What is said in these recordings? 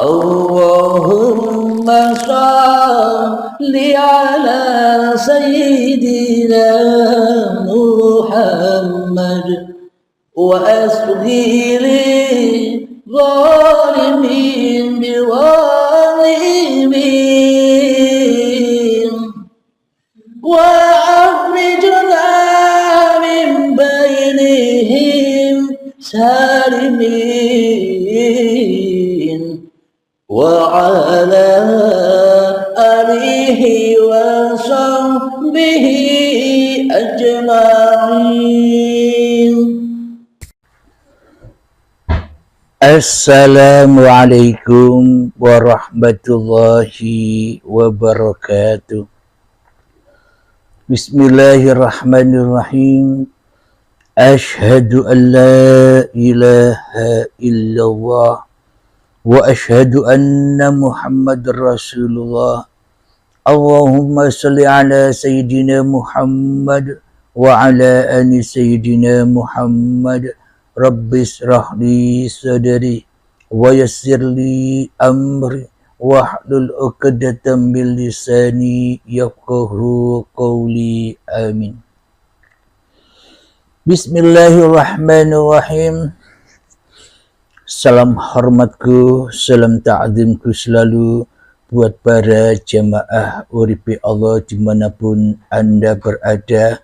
Allahumma salli ala sayyidina Muhammad wa asghiri zalimin biwalimin wa akhrijna min bainihim salimin wa ala alihi wa sahbihi ajma'in. Assalamualaikum warahmatullahi wabarakatuh. Bismillahirrahmanirrahim. Ashhadu an la ilaha illallah wa ashhadu anna Muhammadar Rasulullah. Allahumma salli ala sayyidina Muhammad wa ala ali sayyidina Muhammad. Rabbis rahli sadri wa yassirli amri wahlul 'uqdatam min lisani yafqahu qawli. Amin. Bismillahirrahmanirrahim. Salam hormatku, salam ta'zimku selalu buat para jamaah Uripi Allah dimanapun Anda berada,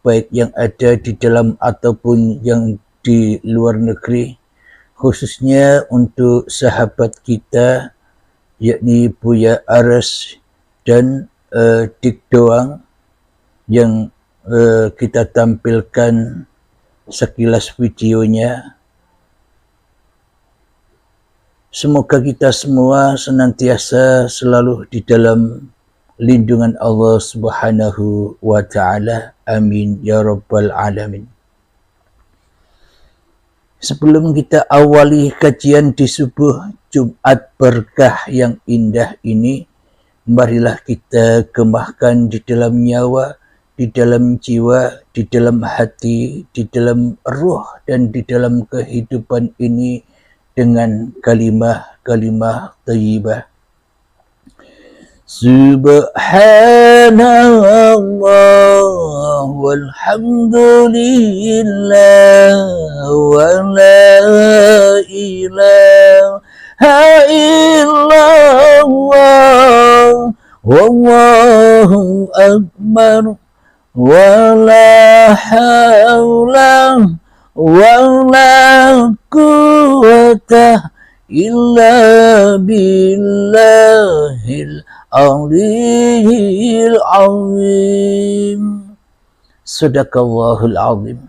baik yang ada di dalam ataupun yang di luar negeri, khususnya untuk sahabat kita yakni Buya Ares dan Dik Doang yang kita tampilkan sekilas videonya. Semoga kita semua senantiasa selalu di dalam lindungan Allah Subhanahu wa Ta'ala. Amin ya rabbal alamin. Sebelum kita awali kajian di subuh Jumat berkah yang indah ini, marilah kita gemahkan di dalam nyawa, di dalam jiwa, di dalam hati, di dalam ruh, dan di dalam kehidupan ini dengan kalimah-kalimah thayyibah. Subhanallah walhamdulillah wa la ilaha illallah wallahu akbar wa la hawla wa la quwwata illa billahil aliyil azim. Sadaqallahul azim.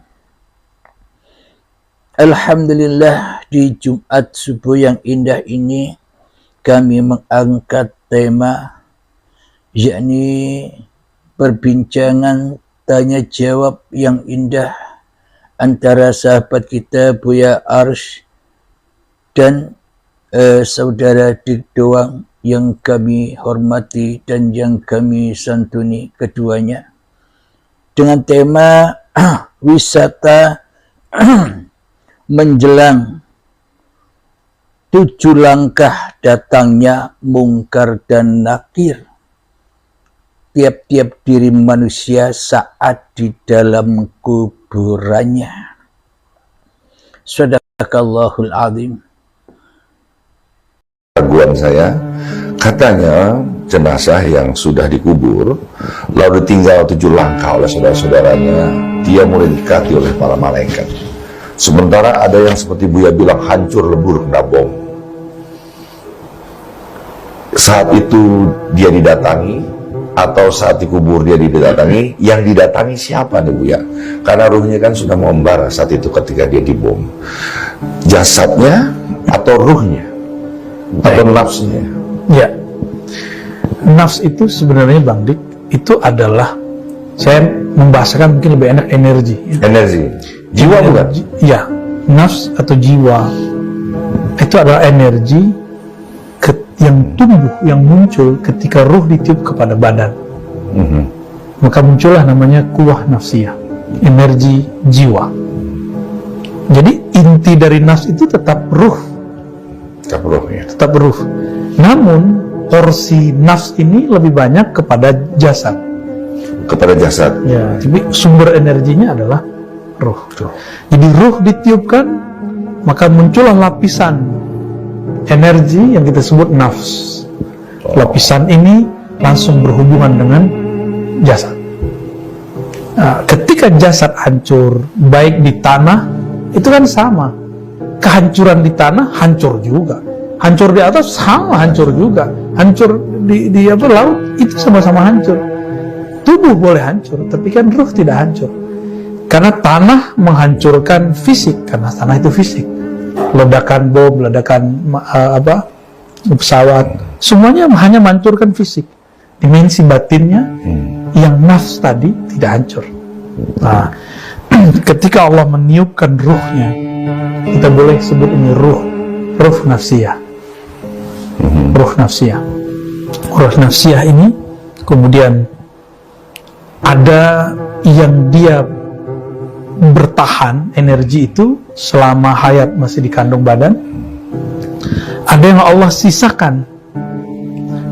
Alhamdulillah, di Jumat subuh yang indah ini kami mengangkat tema yakni perbincangan tanya jawab yang indah antara sahabat kita Buya Ares dan saudara Dik Doang yang kami hormati dan yang kami santuni keduanya, dengan tema wisata menjelang 7 langkah datangnya mungkar dan nakir tiap-tiap diri manusia saat di dalam kuburannya. Sadaqallahul azim. Raguan saya, katanya jenazah yang sudah dikubur lalu ditinggal 7 langkah oleh saudara-saudaranya, dia mulai didekati oleh para malaikat. Sementara ada yang seperti Buya bilang hancur lebur kena bom. Saat itu dia didatangi, atau saat dikubur dia didatangi, yang didatangi siapa nih Buya? Karena ruhnya kan sudah membara saat itu ketika dia dibom. Jasadnya atau ruhnya? Atau nafsnya? Ya, nafs itu sebenarnya Bang Dik, itu adalah, saya membahasakan mungkin lebih enak, energi. Energi. Jiwa bukan? Ya, nafs atau jiwa itu adalah energi yang tumbuh, yang muncul ketika ruh ditiup kepada badan. Maka muncullah namanya kuwah nafsiyah, energi jiwa. Jadi inti dari nafs itu tetap ruh. Tetap ruh ya. tetap ruh. Namun porsi nafs ini lebih banyak kepada jasad. Kepada jasad. Ya, tapi sumber energinya adalah ruh. Jadi ruh ditiupkan, maka muncullah lapisan energi yang kita sebut nafs. Lapisan ini langsung berhubungan dengan jasad. Nah, ketika jasad hancur, baik di tanah, itu kan sama. Kehancuran di tanah hancur juga, hancur di atas sama hancur juga, hancur di laut itu sama-sama hancur. Tubuh boleh hancur, tapi kan ruh tidak hancur. Karena tanah menghancurkan fisik, karena tanah itu fisik. Ledakan bom, ledakan pesawat, semuanya hanya menghancurkan fisik. Dimensi batinnya yang nafs tadi tidak hancur. Nah, ketika Allah meniupkan ruhnya, kita boleh sebut ini ruh nafsiyah. Ruh nafsiyah. Ruh nafsiyah ini kemudian ada yang dia bertahan energi itu selama hayat masih di kandung badan. Ada yang Allah sisakan.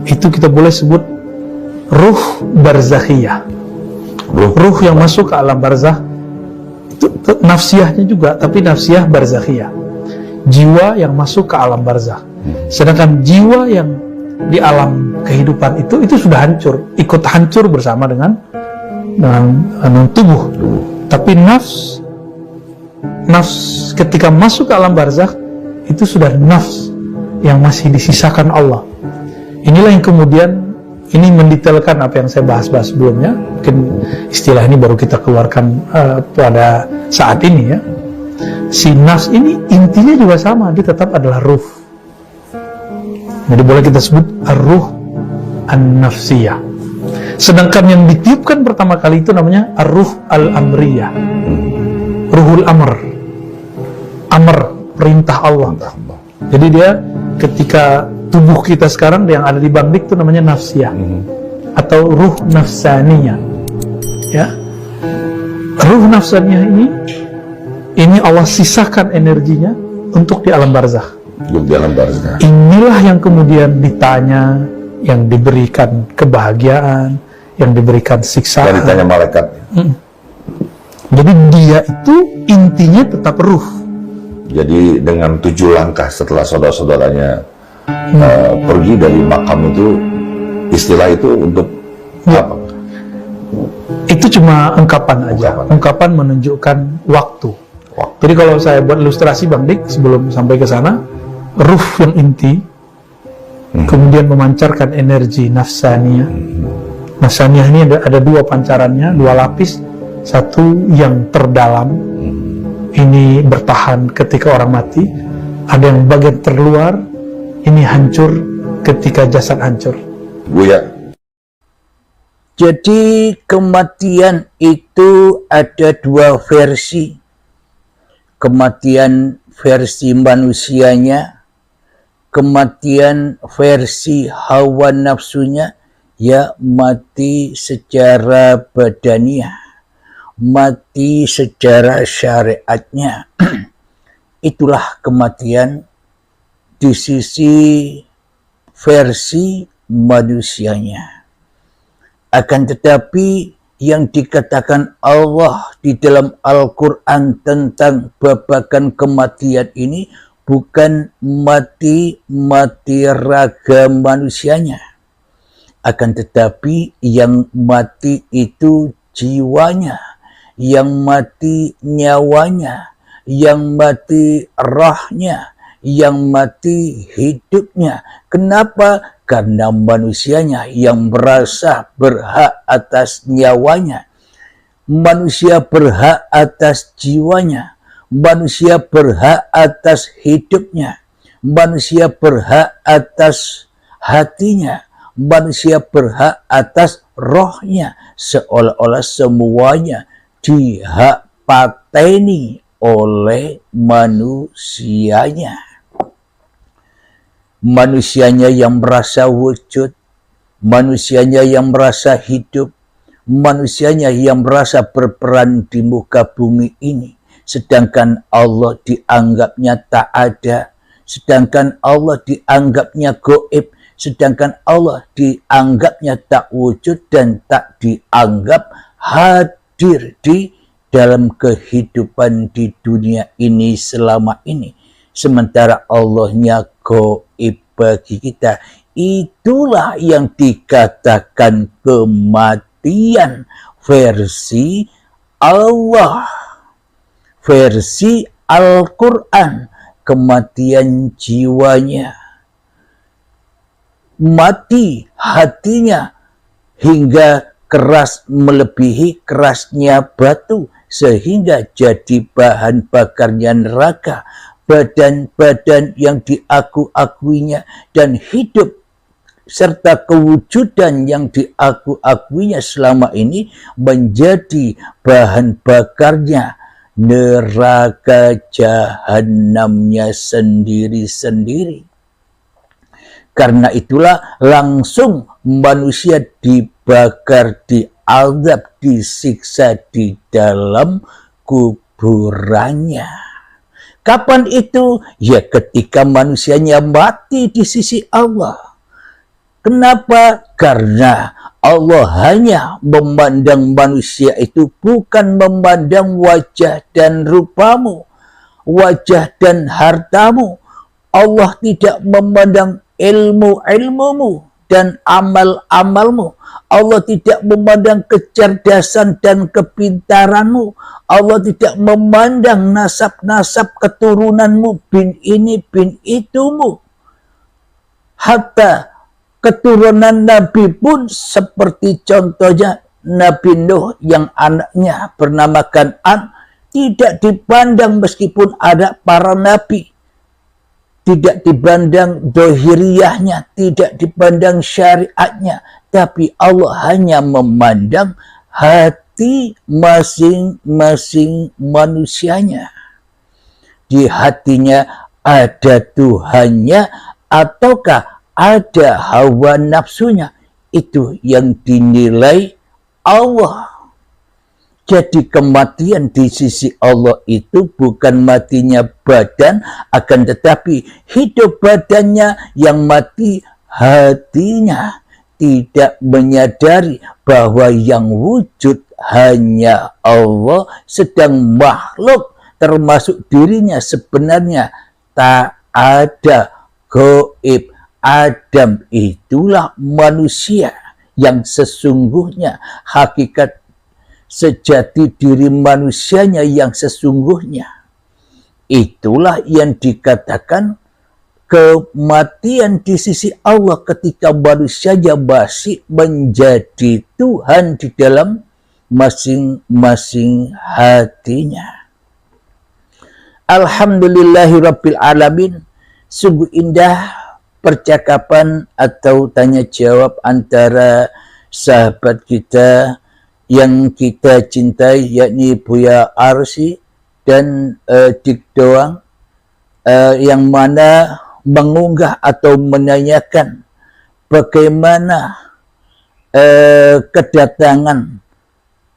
Itu kita boleh sebut ruh barzakhiyah. Ruh yang masuk ke alam barzakh. Nafsiyahnya juga, tapi nafsiyah barzakhiyah. Jiwa yang masuk ke alam barzakh. Sedangkan jiwa yang di alam kehidupan itu sudah hancur, ikut hancur bersama dengan tubuh. Tapi nafs ketika masuk ke alam barzakh itu sudah nafs yang masih disisakan Allah. Inilah yang kemudian ini mendetailkan apa yang saya bahas-bahas sebelumnya. Mungkin istilah ini baru kita keluarkan pada saat ini ya. Si nafs ini intinya juga sama, dia tetap adalah ruh. Jadi boleh kita sebut ruh an-nafsiyah. Sedangkan yang ditiupkan pertama kali itu namanya ruh al-amriyah. Ruhul amr. Amr, perintah Allah. Jadi dia ketika tubuh kita sekarang yang ada di Bangdik itu namanya nafsiyah atau ruh nafsaniyah. Ya. Ruh nafsaniyah ini Allah sisakan energinya untuk di alam barzakh. Di alam barzakh. Inilah yang kemudian ditanya, yang diberikan kebahagiaan, yang diberikan siksaan. Dan ditanya malaikat. Jadi dia itu intinya tetap ruh. Jadi dengan 7 langkah setelah saudara-saudaranya pergi dari makam itu, istilah itu untuk apa? Itu cuma ungkapan aja. Ungkapan menunjukkan waktu. Jadi kalau saya buat ilustrasi Bang Dik sebelum sampai ke sana, ruh yang inti kemudian memancarkan energi nafsaniyah. Nafsaniyah ini ada 2 pancarannya, 2 lapis. Satu yang terdalam, ini bertahan ketika orang mati. Ada yang bagian terluar, ini hancur ketika jasad hancur. Buya. Jadi kematian itu ada 2 versi. Kematian versi manusianya, kematian versi hawa nafsunya, ya mati secara badaniah, mati secara syariatnya. Itulah kematian di sisi versi manusianya. Akan tetapi yang dikatakan Allah di dalam Al-Quran tentang babakan kematian ini bukan mati raga manusianya. Akan tetapi yang mati itu jiwanya, yang mati nyawanya, yang mati rohnya, yang mati hidupnya. Kenapa? Karena manusianya yang merasa berhak atas nyawanya, manusia berhak atas jiwanya, manusia berhak atas hidupnya, manusia berhak atas hatinya, manusia berhak atas rohnya, seolah-olah semuanya dihak pateni oleh manusianya. Manusianya yang merasa wujud, manusianya yang merasa hidup, manusianya yang merasa berperan di muka bumi ini. Sedangkan Allah dianggapnya tak ada, sedangkan Allah dianggapnya gaib, sedangkan Allah dianggapnya tak wujud dan tak dianggap hadir di dalam kehidupan di dunia ini selama ini. Sementara Allahnya gaib bagi kita. Itulah yang dikatakan kematian versi Allah, versi Al-Quran, kematian jiwanya. Mati hatinya hingga keras melebihi kerasnya batu, sehingga jadi bahan bakarnya neraka. Badan-badan yang diaku-akuinya dan hidup serta kewujudan yang diaku-akuinya selama ini menjadi bahan bakarnya neraka jahanamnya sendiri-sendiri. Karena itulah langsung manusia dibakar, diazab, disiksa di dalam kuburannya. Kapan itu? Ya ketika manusianya mati di sisi Allah. Kenapa? Karena Allah hanya memandang manusia itu bukan memandang wajah dan rupamu, wajah dan hartamu. Allah tidak memandang ilmu-ilmumu dan amal-amalmu. Allah tidak memandang kecerdasan dan kepintaranmu. Allah tidak memandang nasab-nasab keturunanmu, bin ini, bin itumu. Hatta keturunan Nabi pun seperti contohnya Nabi Nuh yang anaknya bernama Kan'an tidak dipandang meskipun ada para nabi. Tidak dipandang dohiriyahnya, tidak dipandang syariatnya. Tapi Allah hanya memandang hati masing-masing manusianya. Di hatinya ada Tuhannya ataukah ada hawa nafsunya. Itu yang dinilai Allah. Jadi kematian di sisi Allah itu bukan matinya badan, akan tetapi hidup badannya, yang mati hatinya. Tidak menyadari bahwa yang wujud hanya Allah, sedang makhluk termasuk dirinya sebenarnya tak ada, gaib. Adam itulah manusia yang sesungguhnya, hakikat sejati diri manusianya yang sesungguhnya. Itulah yang dikatakan kematian di sisi Allah ketika manusianya masih menjadi Tuhan di dalam masing-masing hatinya. Alhamdulillahirabbil alamin. Sungguh indah percakapan atau tanya jawab antara sahabat kita yang kita cintai, yakni Buya Arsy dan Dik Doang, yang mana mengunggah atau menanyakan bagaimana kedatangan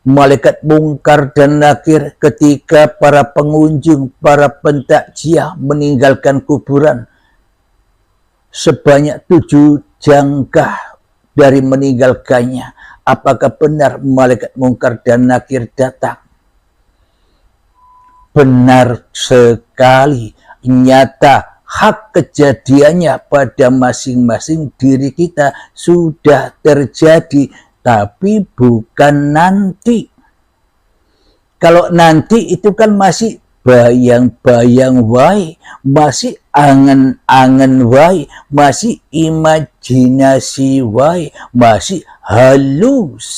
malaikat mungkar dan nakir ketika para pengunjung, para pentakziah meninggalkan kuburan sebanyak 7 jangkah dari meninggalkannya. Apakah benar malaikat mungkar dan nakir datang? Benar sekali, nyata, hak kejadiannya pada masing-masing diri kita sudah terjadi, tapi bukan nanti. Kalau nanti itu kan masih bayang-bayang wae, masih angan-angan wae, masih imajinasi wae, masih halusinasi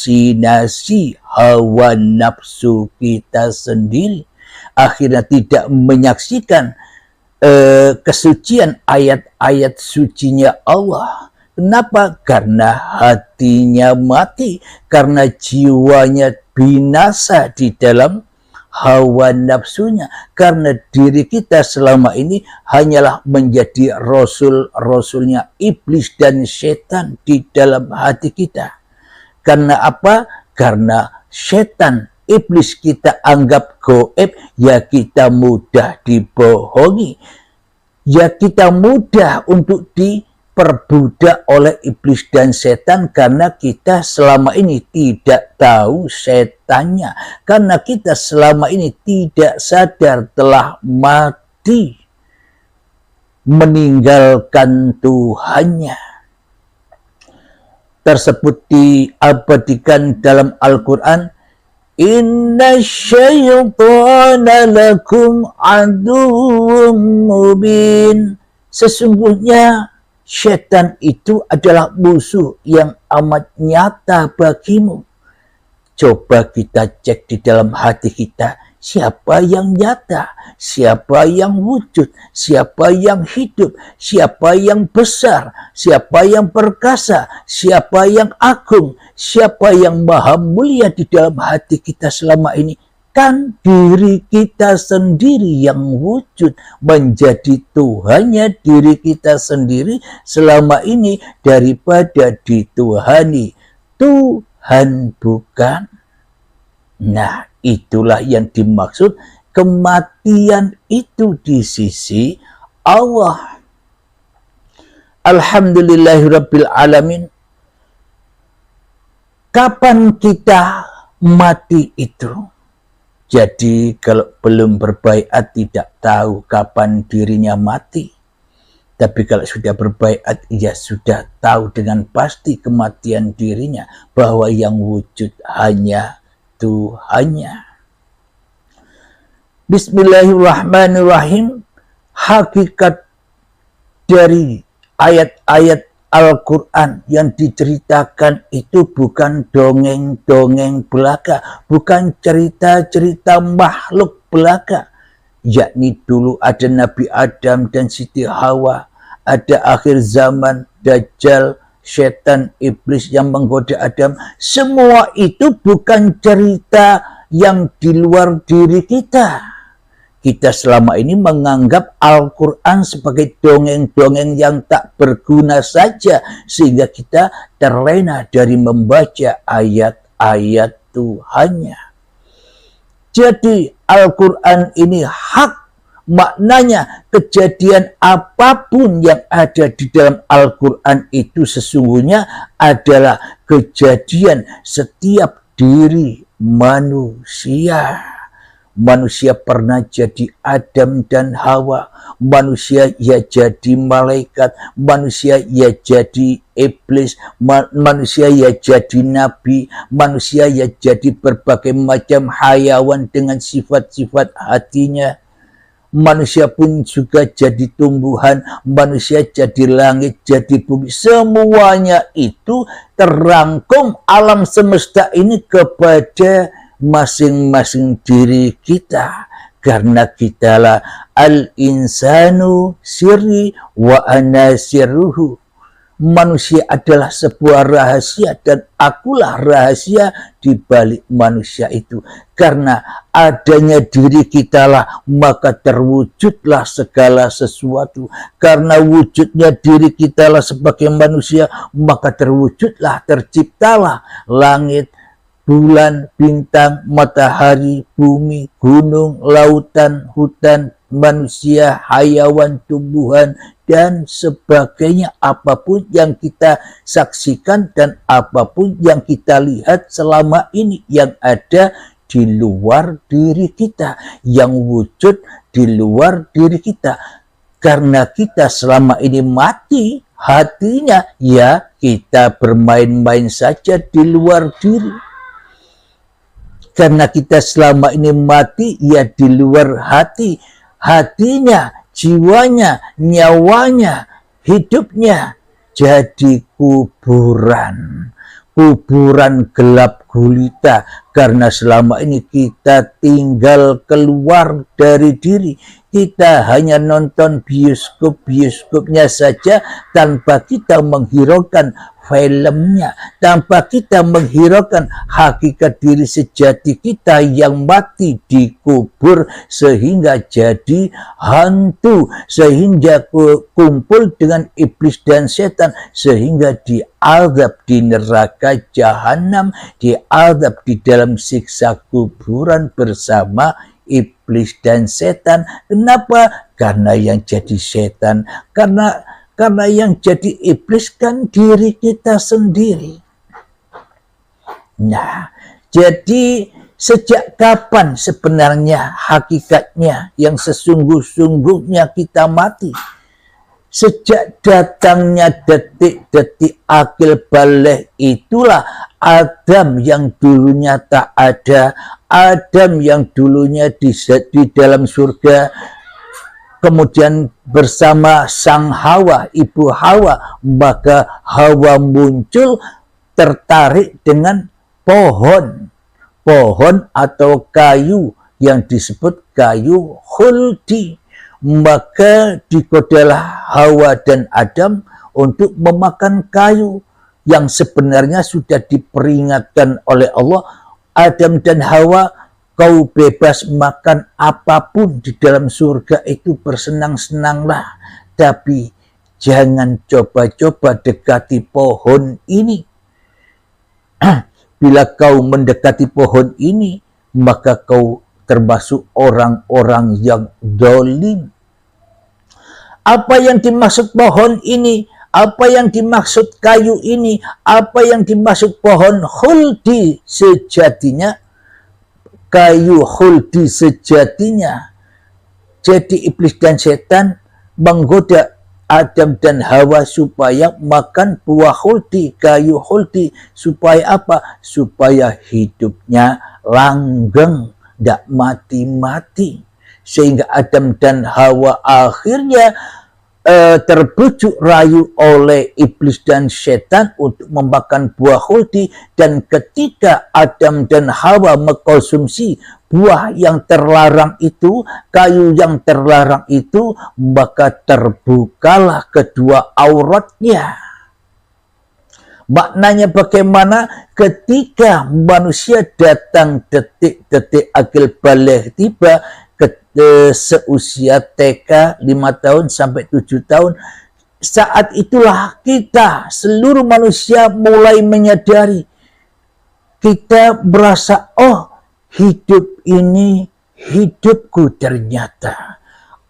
hawa nafsu kita sendiri. Akhirnya tidak menyaksikan kesucian ayat-ayat sucinya Allah. Kenapa? Karena hatinya mati, karena jiwanya binasa di dalam hawa nafsunya, karena diri kita selama ini hanyalah menjadi rasul-rasulnya iblis dan setan di dalam hati kita. Karena apa? Karena setan, iblis kita anggap gaib, ya kita mudah dibohongi. ya kita mudah untuk diperbudak oleh iblis dan setan karena kita selama ini tidak tahu setannya, karena kita selama ini tidak sadar telah mati meninggalkan Tuhannya. Tersebut diabadikan dalam Al-Quran, inna syaitana lakum aduwwum mubin. Sesungguhnya syaitan itu adalah musuh yang amat nyata bagimu. Coba kita cek di dalam hati kita, siapa yang nyata, siapa yang wujud, siapa yang hidup, siapa yang besar, siapa yang perkasa, siapa yang agung, siapa yang maha mulia di dalam hati kita selama ini. Kan diri kita sendiri yang wujud, menjadi Tuhannya diri kita sendiri selama ini daripada dituhani Tuhan bukan. Nah, itulah yang dimaksud kematian itu di sisi Allah. Alhamdulillahirabbil alamin. Kapan kita mati itu? Jadi kalau belum berbaiat tidak tahu kapan dirinya mati. Tapi kalau sudah berbaiat, ia sudah tahu dengan pasti kematian dirinya, bahwa yang wujud hanya Tuhannya. Bismillahirrahmanirrahim. Hakikat dari ayat-ayat Al-Quran yang diceritakan itu bukan dongeng-dongeng belaka, bukan cerita-cerita makhluk belaka. Yakni dulu ada Nabi Adam dan Siti Hawa, ada akhir zaman, Dajjal, setan, iblis yang menggoda Adam. Semua itu bukan cerita yang di luar diri kita. Kita selama ini menganggap Al-Quran sebagai dongeng-dongeng yang tak berguna saja, sehingga kita terlena dari membaca ayat-ayat Tuhannya. Jadi Al-Quran ini hak, maknanya kejadian apapun yang ada di dalam Al-Quran itu sesungguhnya adalah kejadian setiap diri manusia. Manusia pernah jadi Adam dan Hawa, manusia ia jadi malaikat, manusia ia jadi iblis, manusia ia jadi nabi, manusia ia jadi berbagai macam hayawan dengan sifat-sifat hatinya. Manusia pun juga jadi tumbuhan, manusia jadi langit, jadi bumi. Semuanya itu terangkum alam semesta ini kepada masing-masing diri kita, karena kitalah al-insanu sirri wa ana sirruhu. Manusia adalah sebuah rahasia dan akulah rahasia di balik manusia itu. Karena adanya diri kitalah maka terwujudlah segala sesuatu. Karena wujudnya diri kitalah sebagai manusia maka terwujudlah, terciptalah langit, bulan, bintang, matahari, bumi, gunung, lautan, hutan, manusia, hayawan, tumbuhan, dan sebagainya. Apapun yang kita saksikan dan apapun yang kita lihat selama ini yang ada di luar diri kita, yang wujud di luar diri kita. Karena kita selama ini mati hatinya, ya kita bermain-main saja di luar diri. Karena kita selama ini mati, ya di luar hati, hatinya, jiwanya, nyawanya, hidupnya jadi kuburan. Kuburan gelap gulita, karena selama ini kita tinggal keluar dari diri. Kita hanya nonton bioskopnya saja tanpa kita menghiraukan filmnya, tanpa kita menghiraukan hakikat diri sejati kita yang mati dikubur sehingga jadi hantu, sehingga kumpul dengan iblis dan setan, sehingga diazab di neraka jahanam, diazab di dalam siksa kuburan bersama iblis dan setan. Kenapa? Karena yang jadi setan, karena yang jadi iblis kan diri kita sendiri. Nah, jadi sejak kapan sebenarnya hakikatnya yang sesungguh-sungguhnya kita mati? Sejak datangnya detik-detik akil balik, itulah Adam yang dulunya tak ada, Adam yang dulunya di dalam surga, kemudian bersama sang Hawa, ibu Hawa, maka Hawa muncul tertarik dengan pohon atau kayu yang disebut kayu khuldi. Maka digodalah Hawa dan Adam untuk memakan kayu yang sebenarnya sudah diperingatkan oleh Allah. Adam dan Hawa, kau bebas makan apapun di dalam surga itu, bersenang-senanglah, tapi jangan coba-coba dekati pohon ini. Bila kau mendekati pohon ini, maka kau termasuk orang-orang yang zalim. Apa yang dimaksud pohon ini? Apa yang dimaksud kayu ini? Apa yang dimaksud pohon khuldi sejatinya? Kayu khuldi sejatinya. Jadi iblis dan setan menggoda Adam dan Hawa supaya makan buah khuldi, kayu khuldi. Supaya apa? Supaya hidupnya langgeng, tidak mati-mati. Sehingga Adam dan Hawa akhirnya terbujuk rayu oleh iblis dan setan untuk memakan buah khuldi. Dan ketika Adam dan Hawa mengkonsumsi buah yang terlarang itu, kayu yang terlarang itu, maka terbukalah kedua auratnya. Maknanya bagaimana? Ketika manusia datang detik-detik akil balik tiba, seusia TK 5 tahun sampai 7 tahun, saat itulah kita seluruh manusia mulai menyadari, kita merasa, oh hidup ini hidupku ternyata,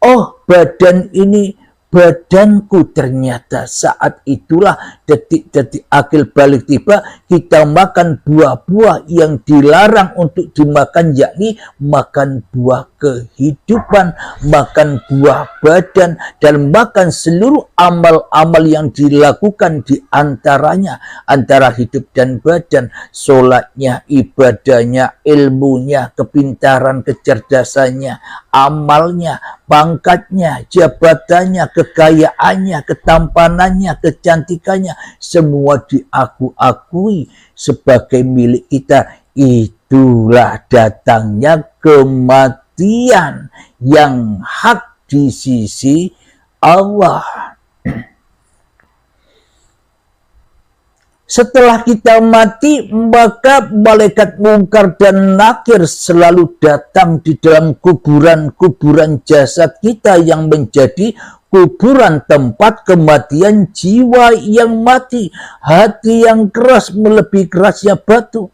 oh badan ini badanku ternyata. Saat itulah detik-detik akil balik tiba, kita makan buah-buah yang dilarang untuk dimakan, yakni makan buah kehidupan, makan buah badan, dan makan seluruh amal-amal yang dilakukan di antaranya, antara hidup dan badan, sholatnya, ibadahnya, ilmunya, kepintaran, kecerdasannya, amalnya, pangkatnya, jabatannya, kekayaannya, ketampanannya, kecantikannya, semua diakui sebagai milik kita. Itulah datangnya kematian yang hak di sisi Allah. Setelah kita mati, maka malaikat mungkar dan nakir selalu datang di dalam kuburan-kuburan jasad kita yang menjadi kuburan tempat kematian jiwa yang mati, hati yang keras melebihi kerasnya batu.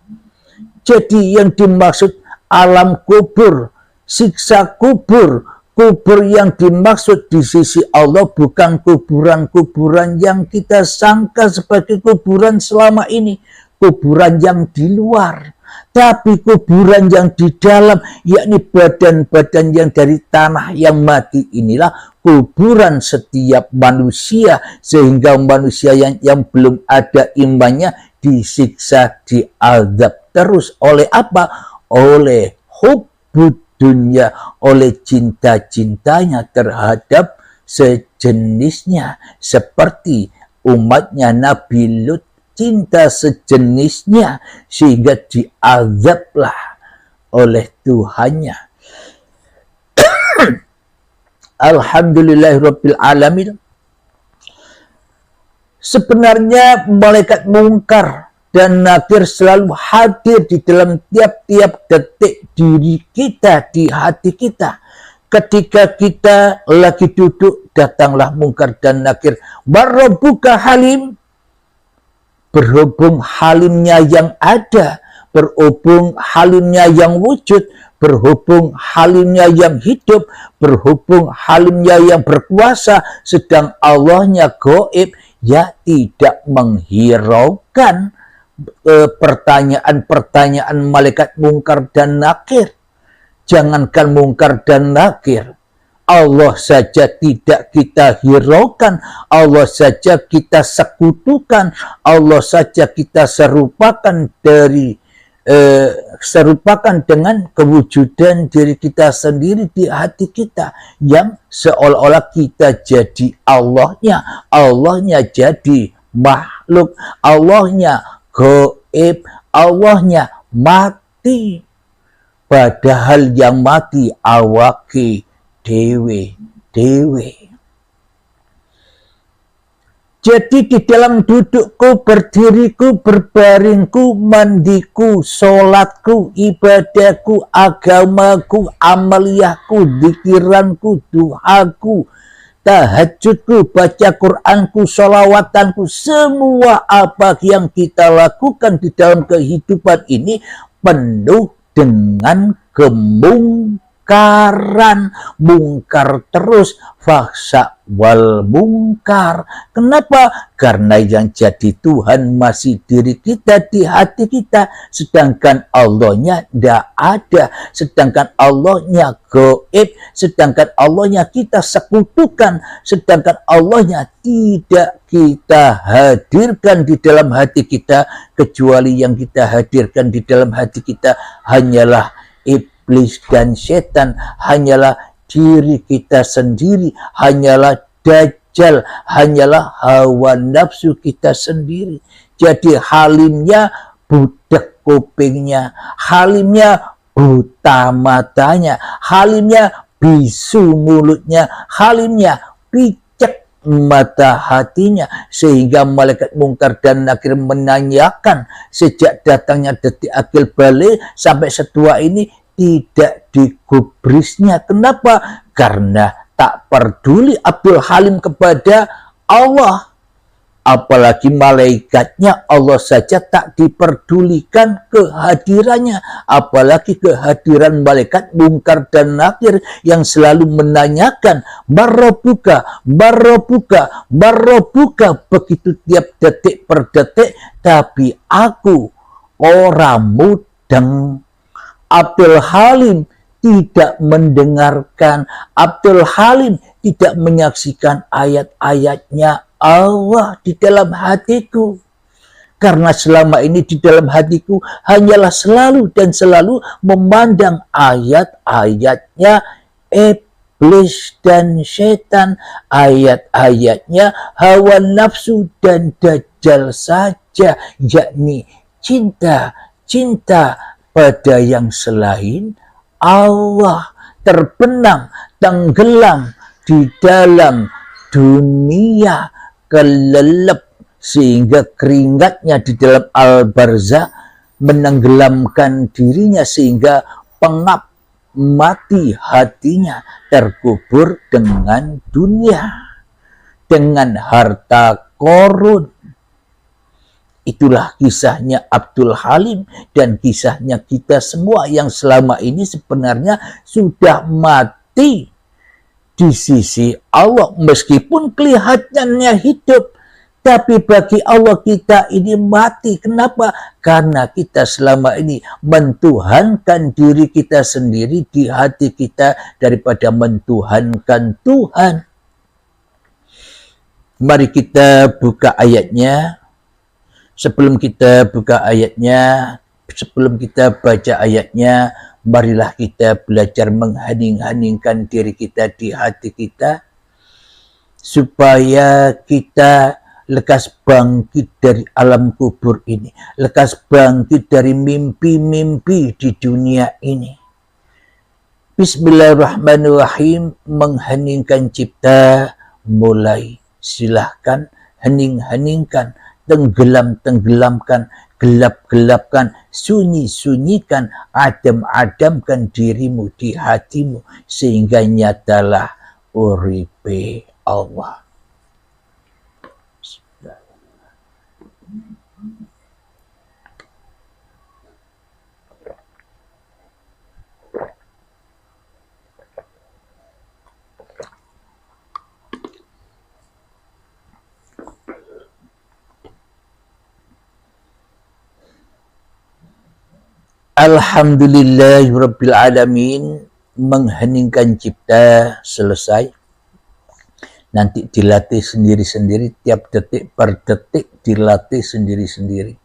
Jadi yang dimaksud alam kubur, siksa kubur, kubur yang dimaksud di sisi Allah bukan kuburan-kuburan yang kita sangka sebagai kuburan selama ini, kuburan yang di luar, tapi kuburan yang di dalam, yakni badan-badan yang dari tanah yang mati. Inilah kuburan setiap manusia, sehingga manusia yang belum ada imannya disiksa, diazab terus. Oleh apa? Oleh hubbud dunia, oleh cinta-cintanya terhadap sejenisnya, seperti umatnya Nabi Lut cinta sejenisnya, sehingga diazablah oleh Tuhannya. Alhamdulillahirabbil alamin. Sebenarnya malaikat mungkar dan nakir selalu hadir di dalam tiap-tiap detik diri kita, di hati kita. Ketika kita lagi duduk, datanglah mungkar dan nakir. Warabbuka halim, berhubung halimnya yang ada, berhubung halimnya yang wujud, berhubung halimnya yang hidup, berhubung halimnya yang berkuasa, sedang Allahnya gaib, ya tidak menghiraukan pertanyaan-pertanyaan malaikat mungkar dan nakir. Jangankan mungkar dan nakir, Allah saja tidak kita hiraukan, Allah saja kita sekutukan, Allah saja kita serupakan dengan kewujudan diri kita sendiri di hati kita, yang seolah-olah kita jadi Allahnya jadi makhluk, Allahnya gaib, Allahnya mati, padahal yang mati awake dewe. Jadi di dalam dudukku, berdiriku, berbaringku, mandiku, sholatku, ibadahku, agamaku, amaliyahku, dikiranku, duhaku, tahajudku, baca Quranku, sholawatanku, semua apa yang kita lakukan di dalam kehidupan ini penuh dengan kemungkaran, mungkar terus, fahsya wal mungkar. Kenapa? Karena yang jadi Tuhan masih diri kita, di hati kita, sedangkan Allahnya tidak ada, sedangkan Allahnya gaib, sedangkan Allahnya kita sekutukan, sedangkan Allahnya tidak kita hadirkan di dalam hati kita, kecuali yang kita hadirkan di dalam hati kita hanyalah iblis dan setan, hanyalah diri kita sendiri, hanyalah dajjal, hanyalah hawa nafsu kita sendiri. Jadi halimnya budak kupingnya, halimnya buta matanya, halimnya bisu mulutnya, halimnya picek mata hatinya, sehingga malaikat mungkar dan nakir menanyakan sejak datangnya detik akil balik sampai setua ini tidak digubrisnya. Kenapa? Karena tak peduli Abdul Halim kepada Allah, apalagi malaikatnya Allah saja tak diperdulikan kehadirannya, apalagi kehadiran malaikat mungkar dan nakir yang selalu menanyakan Barrobuka, Barrobuka, Barrobuka, begitu tiap detik per detik, tapi aku orang mudeng. Abdul Halim tidak mendengarkan, Abdul Halim tidak menyaksikan ayat-ayatnya Allah di dalam hatiku. Karena selama ini di dalam hatiku hanyalah selalu dan selalu memandang ayat-ayatnya iblis dan setan, ayat-ayatnya hawa nafsu dan dajjal saja, yakni cinta pada yang selain Allah, terbenam, tenggelam di dalam dunia, kelelep sehingga keringatnya di dalam al-barzah menenggelamkan dirinya, sehingga pengap mati hatinya, terkubur dengan dunia, dengan harta korun. Itulah kisahnya Abdul Halim dan kisahnya kita semua yang selama ini sebenarnya sudah mati di sisi Allah, meskipun kelihatannya hidup, tapi bagi Allah kita ini mati. Kenapa? Karena kita selama ini mentuhankan diri kita sendiri di hati kita daripada mentuhankan Tuhan. Mari kita buka ayatnya. Sebelum kita buka ayatnya, sebelum kita baca ayatnya, marilah kita belajar menghening-heningkan diri kita di hati kita, supaya kita lekas bangkit dari alam kubur ini, lekas bangkit dari mimpi-mimpi di dunia ini. Bismillahirrahmanirrahim. Mengheningkan cipta mulai. Silahkan hening-heningkan, tenggelamkan, gelap-gelapkan, sunyi-sunyikan, adem-ademkan dirimu di hatimu, sehingga nyatalah uripe Allah. Alhamdulillahirabbil alamin, mengheningkan cipta selesai. Nanti dilatih sendiri-sendiri, tiap detik per detik dilatih sendiri-sendiri.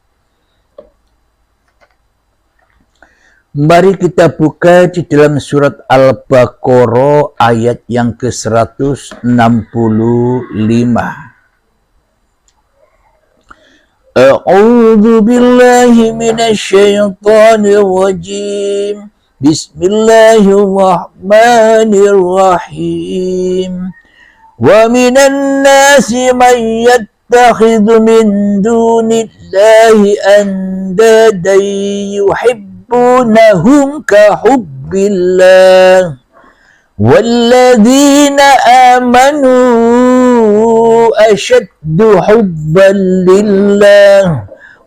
Mari kita buka di dalam surat Al-Baqarah ayat yang ke-165. A'udzu billahi minasyaitonir rajim. Bismillahirrahmanirrahim. Wa minan nasi man yattakhidhu min dunillahi andadan yuhibbunahum ka hubbillah. والذين آمنوا أشد حبا لله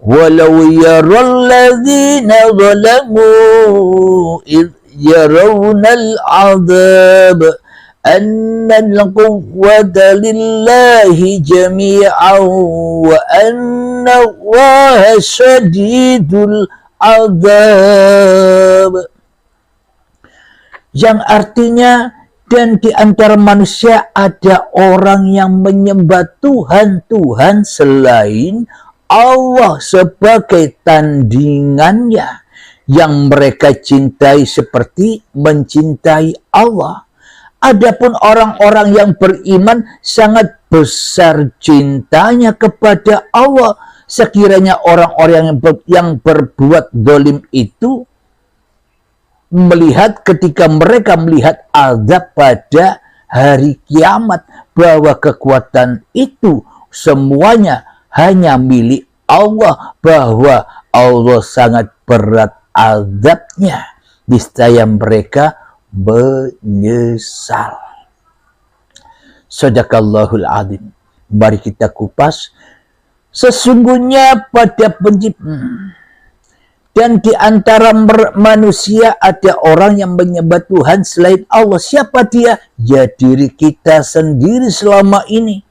ولو يرى الذين ظلموا إذ يرون العذاب أن القوة لله جميعا وأن الله شديد العذاب. Yang artinya, dan di antara manusia ada orang yang menyembah Tuhan-Tuhan selain Allah sebagai tandingannya, yang mereka cintai seperti mencintai Allah. Adapun orang-orang yang beriman sangat besar cintanya kepada Allah. Sekiranya orang-orang yang berbuat zalim itu melihat, ketika mereka melihat azab pada hari kiamat, bahwa kekuatan itu semuanya hanya milik Allah, bahwa Allah sangat berat azabnya, niscaya mereka menyesal. Shadaqallahul adzim. Mari kita kupas. Sesungguhnya pada pencipta dan di antara manusia ada orang yang menyembah Tuhan selain Allah. Siapa dia? Ya diri kita sendiri selama ini.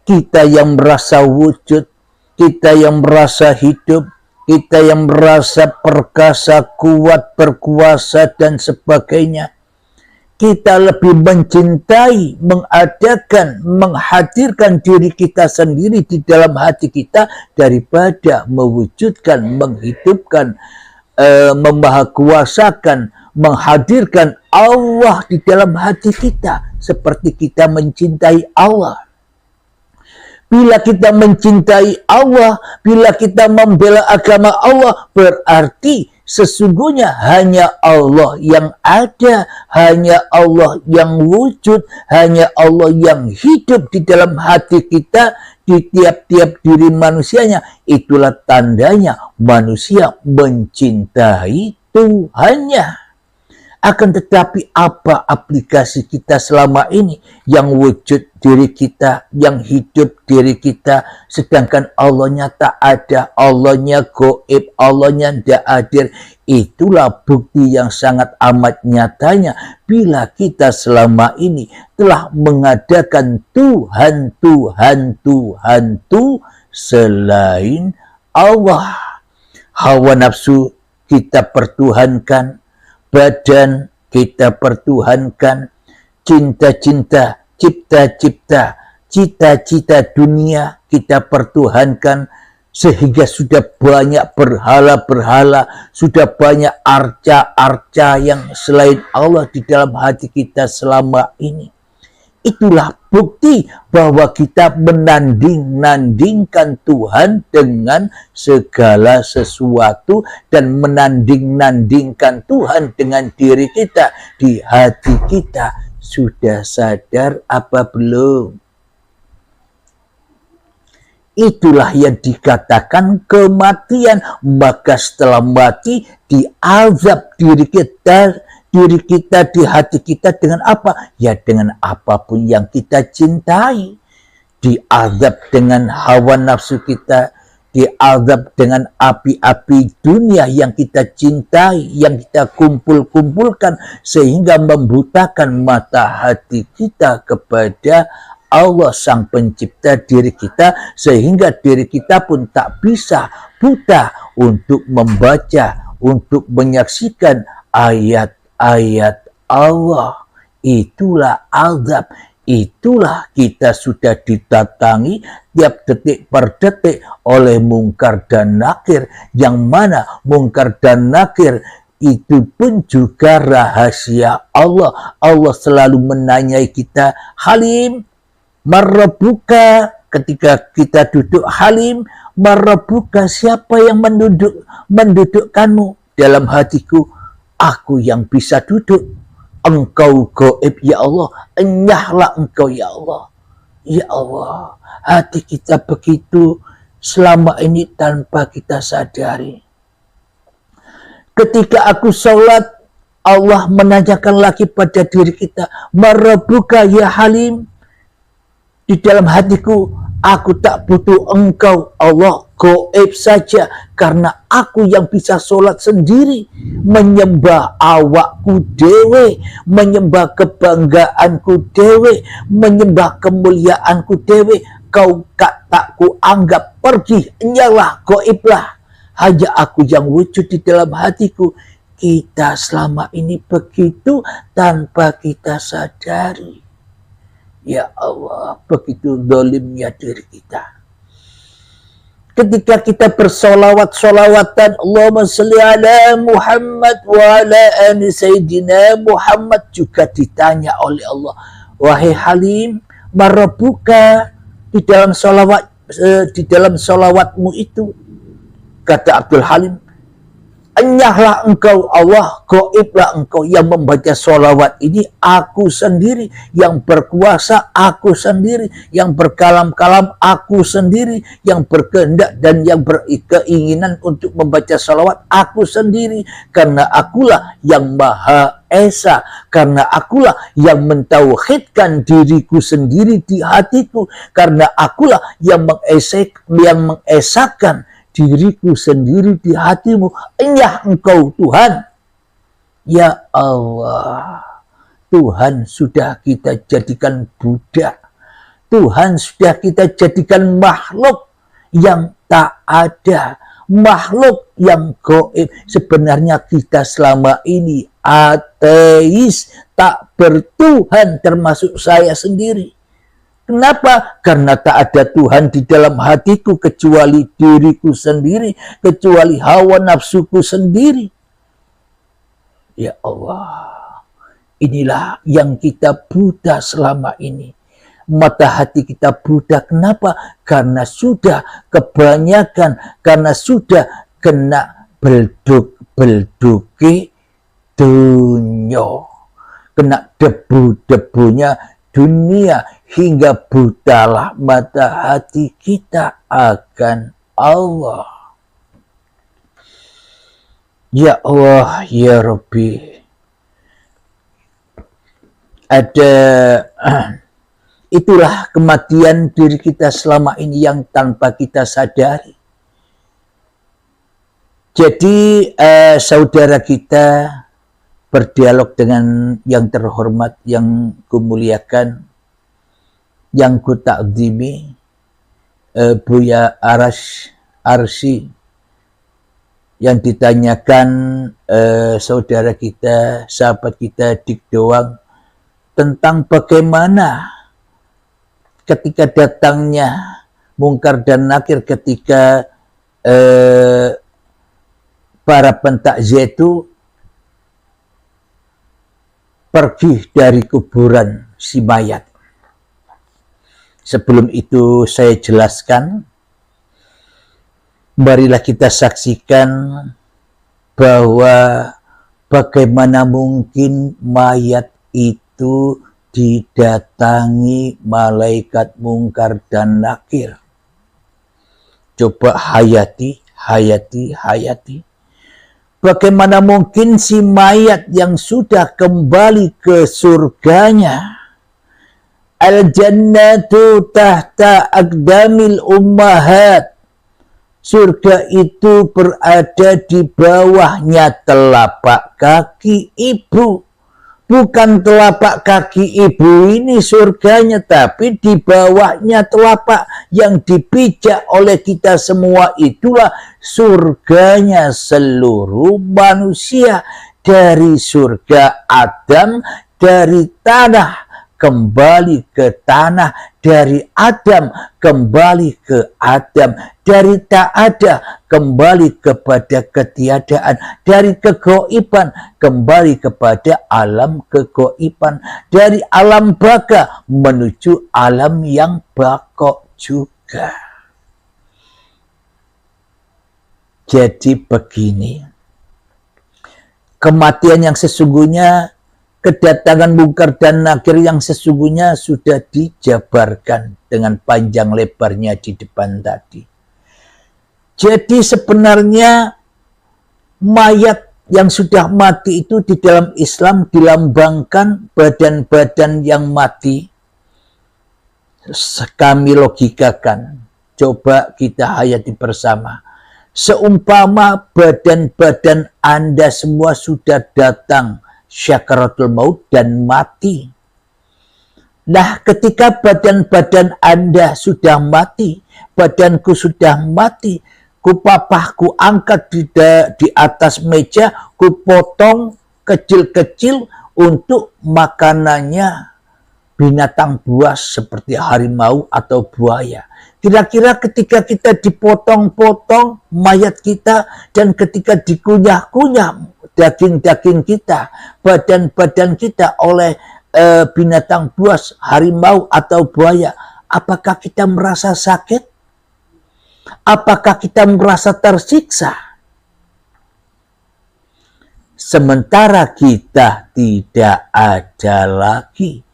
Kita yang merasa wujud, kita yang merasa hidup, kita yang merasa perkasa, kuat, berkuasa, dan sebagainya. Kita lebih mencintai, mengadakan, menghadirkan diri kita sendiri di dalam hati kita daripada mewujudkan, menghidupkan, memahakuasakan, menghadirkan Allah di dalam hati kita seperti kita mencintai Allah. Bila kita mencintai Allah, bila kita membela agama Allah, berarti sesungguhnya hanya Allah yang ada, hanya Allah yang wujud, hanya Allah yang hidup di dalam hati kita, di tiap-tiap diri manusianya. Itulah tandanya manusia mencintai Tuhannya. Akan tetapi apa aplikasi kita selama ini? Yang wujud diri kita, yang hidup diri kita, sedangkan Allahnya tak ada, Allahnya gaib, Allahnya tidak hadir. Itulah bukti yang sangat amat nyatanya bila kita selama ini telah mengadakan Tuhan selain Allah. Hawa nafsu kita pertuhankan, badan kita pertuhankan, cinta-cinta, cipta-cipta, cita-cita dunia kita pertuhankan, sehingga sudah banyak berhala-berhala, sudah banyak arca-arca yang selain Allah di dalam hati kita selama ini. Itulah bukti bahwa kita menanding-nandingkan Tuhan dengan segala sesuatu dan menanding-nandingkan Tuhan dengan diri kita di hati kita. Sudah sadar apa belum? Itulah yang dikatakan kematian. Maka setelah mati diazab diri kita di hati kita dengan apa? Ya dengan apapun yang kita cintai. Diazab dengan hawa nafsu kita, diazab dengan api-api dunia yang kita cintai, yang kita kumpul-kumpulkan, sehingga membutakan mata hati kita kepada Allah sang pencipta diri kita, sehingga diri kita pun tak bisa buta untuk membaca, untuk menyaksikan ayat-ayat Allah. Itulah azab, itulah kita sudah didatangi tiap detik per detik oleh mungkar dan nakir, yang mana mungkar dan nakir itu pun juga rahasia Allah. Allah selalu menanyai kita, Halim, marrabuka, ketika kita duduk Halim, marrabuka, siapa yang mendudukkanmu? Dalam hatiku, aku yang bisa duduk. Engkau gaib ya Allah, enyahlah engkau ya Allah. Ya Allah, hati kita begitu selama ini tanpa kita sadari. Ketika aku sholat, Allah menanyakan lagi pada diri kita, marrabuka ya Halim. Di dalam hatiku, aku tak butuh engkau Allah, gaib saja, karena aku yang bisa sholat sendiri, menyembah awakku dewe, menyembah kebanggaanku dewe, menyembah kemuliaanku dewe. Kau tak ku anggap, pergi, enyalah, gaiblah. Hanya aku yang wujud di dalam hatiku. Kita selama ini begitu tanpa kita sadari. Ya Allah, begitu zalimnya diri kita. Ketika kita bersolawat-solawatan, Allahumma salli ala Muhammad wa ala ali Sayyidina Muhammad, juga ditanya oleh Allah, wahai Halim, marrabuka, di dalam solawatmu itu, kata Abdul Halim, enyahlah engkau Allah, gaiblah engkau. Yang membaca sholawat ini aku sendiri, yang berkuasa aku sendiri, yang berkalam-kalam aku sendiri, yang berkehendak dan yang berkeinginan untuk membaca sholawat aku sendiri, karena akulah yang Maha Esa, karena akulah yang mentauhidkan diriku sendiri di hatiku, karena akulah yang mengesakan diriku sendiri di hatimu. Enyah engkau Tuhan. Ya Allah, Tuhan sudah kita jadikan budak, Tuhan sudah kita jadikan makhluk yang tak ada, makhluk yang gaib. Sebenarnya kita selama ini ateis, tak bertuhan, termasuk saya sendiri. Kenapa? Karena tak ada Tuhan di dalam hatiku kecuali diriku sendiri, kecuali hawa nafsuku sendiri. Ya Allah, inilah yang kita buta selama ini. Mata hati kita buta. Kenapa? Karena sudah kebanyakan, karena sudah kena belduk-belduki dunia, kena debu-debunya dunia, hingga butalah mata hati kita akan Allah. Ya Allah, ya Rabbi, itulah kematian diri kita selama ini yang tanpa kita sadari. Jadi saudara kita berdialog dengan yang terhormat, yang kumuliakan, yang kutakzimi, Buya Arsy, yang ditanyakan saudara kita, sahabat kita Dik Doang, tentang bagaimana ketika datangnya mungkar dan nakir, ketika para pentakziah itu pergi dari kuburan si mayat. Sebelum itu saya jelaskan, marilah kita saksikan bahwa bagaimana mungkin mayat itu didatangi malaikat mungkar dan nakir. Coba hayati. Bagaimana mungkin si mayat yang sudah kembali ke surganya, al-jannatu tahta aqdamil ummahat, surga itu berada di bawahnya telapak kaki ibu. Bukan telapak kaki ibu ini surganya, tapi di bawahnya telapak yang dipijak oleh kita semua itulah surganya seluruh manusia. Dari surga Adam, dari tanah kembali ke tanah, dari Adam kembali ke Adam, dari tak ada kembali kepada ketiadaan, dari kegoiban kembali kepada alam kegoiban, dari alam baka menuju alam yang bako juga. Jadi begini, kematian yang sesungguhnya, kedatangan Mungkar dan Nakir yang sesungguhnya sudah dijabarkan dengan panjang lebarnya di depan tadi. Jadi sebenarnya mayat yang sudah mati itu di dalam Islam dilambangkan badan-badan yang mati. Kami logikakan, coba kita hayati bersama. Seumpama badan-badan Anda semua sudah datang syakaratul maut dan mati. Nah, ketika badan-badan Anda sudah mati, badanku sudah mati, ku angkat di atas meja, ku potong kecil-kecil untuk makanannya binatang buas seperti harimau atau buaya. Kira-kira ketika kita dipotong-potong mayat kita dan ketika dikunyah-kunyah daging-daging kita, badan-badan kita oleh binatang buas, harimau atau buaya, apakah kita merasa sakit? Apakah kita merasa tersiksa? Sementara kita tidak ada lagi.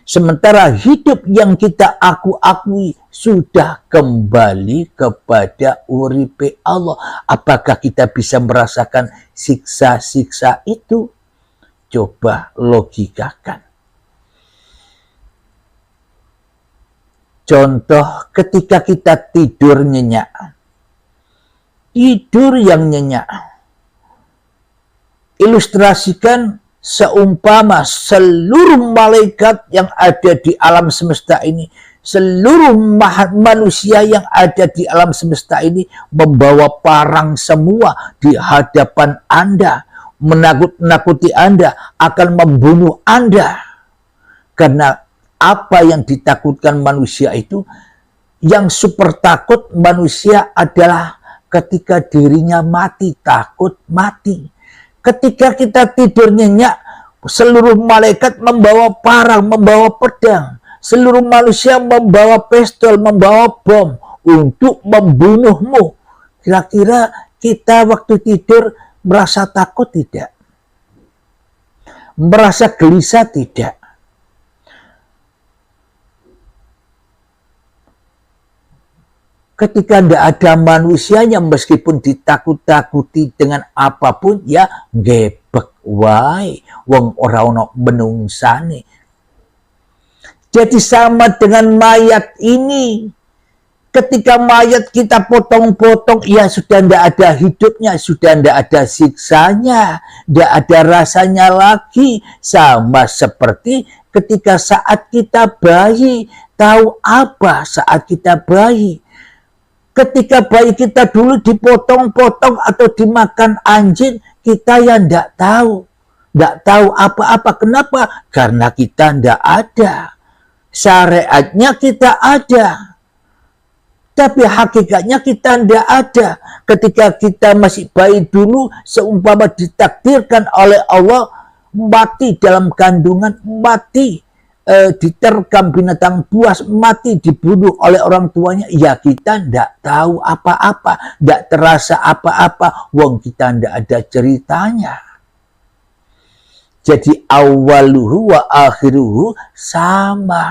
Sementara hidup yang kita akui sudah kembali kepada uripe Allah. Apakah kita bisa merasakan siksa-siksa itu? Coba logikakan. Contoh ketika kita tidur nyenyak. Tidur yang nyenyak. Ilustrasikan seumpama seluruh malaikat yang ada di alam semesta ini, seluruh manusia yang ada di alam semesta ini membawa parang semua di hadapan Anda, menakut-nakuti Anda, akan membunuh Anda. Karena apa yang ditakutkan manusia itu, yang super takut manusia adalah ketika dirinya mati, takut mati. Ketika kita tidur nyenyak, seluruh malaikat membawa parang, membawa pedang. Seluruh manusia membawa pistol, membawa bom untuk membunuhmu. Kira-kira kita waktu tidur merasa takut tidak? Merasa gelisah tidak? Ketika tidak ada manusianya, meskipun ditakut-takuti dengan apapun, ya gebek wae, wong ora ono menungsane. Jadi sama dengan mayat ini. Ketika mayat kita potong-potong, ya sudah tidak ada hidupnya, sudah tidak ada siksanya, tidak ada rasanya lagi. Sama seperti ketika saat kita bayi, tahu apa saat kita bayi? Ketika bayi kita dulu dipotong-potong atau dimakan anjing, kita yang tidak tahu. Tidak tahu apa-apa. Kenapa? Karena kita tidak ada. Syariatnya kita ada. Tapi hakikatnya kita tidak ada. Ketika kita masih bayi dulu, seumpama ditakdirkan oleh Allah, mati dalam kandungan, mati diterkam binatang buas, mati dibunuh oleh orang tuanya, ya kita tidak tahu apa-apa, tidak terasa apa-apa, wong kita tidak ada ceritanya. Jadi awaluhu wa akhiruhu sama.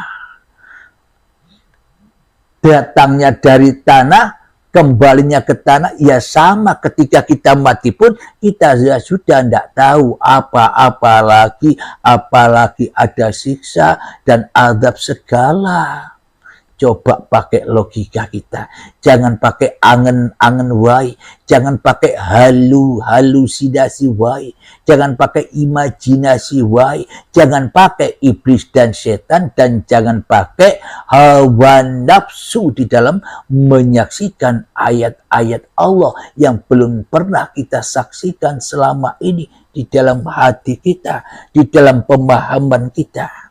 Datangnya dari tanah, kembalinya ke tanah, ya sama. Ketika kita mati pun kita sudah tidak tahu apa-apa lagi, apalagi ada siksa dan azab segala. Coba pakai logika kita. Jangan pakai angen-angen wae. Jangan pakai halusinasi wae. Jangan pakai imajinasi wae. Jangan pakai iblis dan setan. Dan jangan pakai hawa nafsu di dalam menyaksikan ayat-ayat Allah yang belum pernah kita saksikan selama ini di dalam hati kita, di dalam pemahaman kita.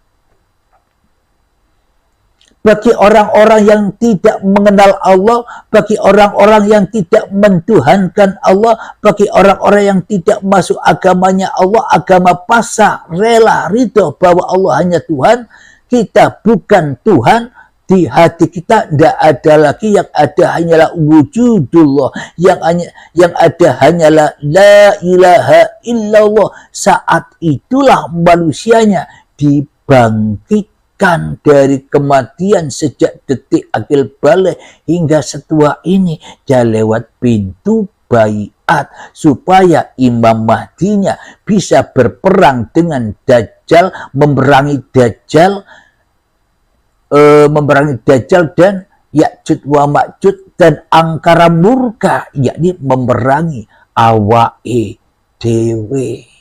Bagi orang-orang yang tidak mengenal Allah, bagi orang-orang yang tidak mentuhankan Allah, bagi orang-orang yang tidak masuk agamanya Allah, agama pasrah, rela, ridho bahwa Allah hanya Tuhan, kita bukan Tuhan, di hati kita tidak ada lagi, yang ada hanyalah wujudullah, yang ada hanyalah la ilaha illallah. Saat itulah manusianya dibangkitkan dari kematian sejak detik akil balik hingga setua ini, dia lewat pintu baiat supaya Imam Mahdinya bisa berperang dengan Dajjal, memerangi Dajjal dan Ya'juj wa Ma'juj dan angkara murka, yakni memerangi awake dewe.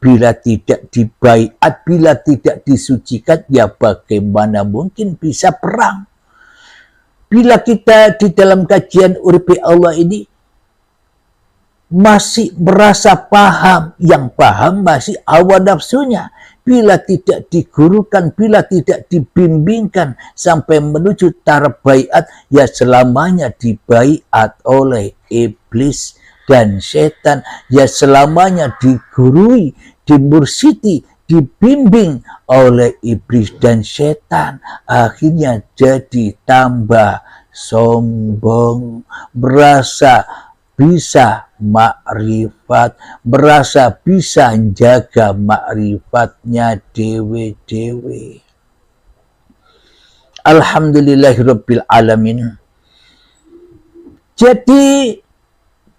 Bila tidak dibaiat, bila tidak disucikan, ya bagaimana mungkin bisa perang? Bila kita di dalam kajian Uripi Allah ini masih merasa paham, yang paham masih hawa nafsunya. Bila tidak digurukan, bila tidak dibimbingkan sampai menuju taraf baiat, ya selamanya dibaiat oleh iblis dan setan, ya selamanya digurui, dimursidi, dibimbing oleh iblis dan setan. Akhirnya jadi tambah sombong, merasa bisa makrifat, merasa bisa jaga makrifatnya dewe-dewe. Alhamdulillahirabbil alamin. Jadi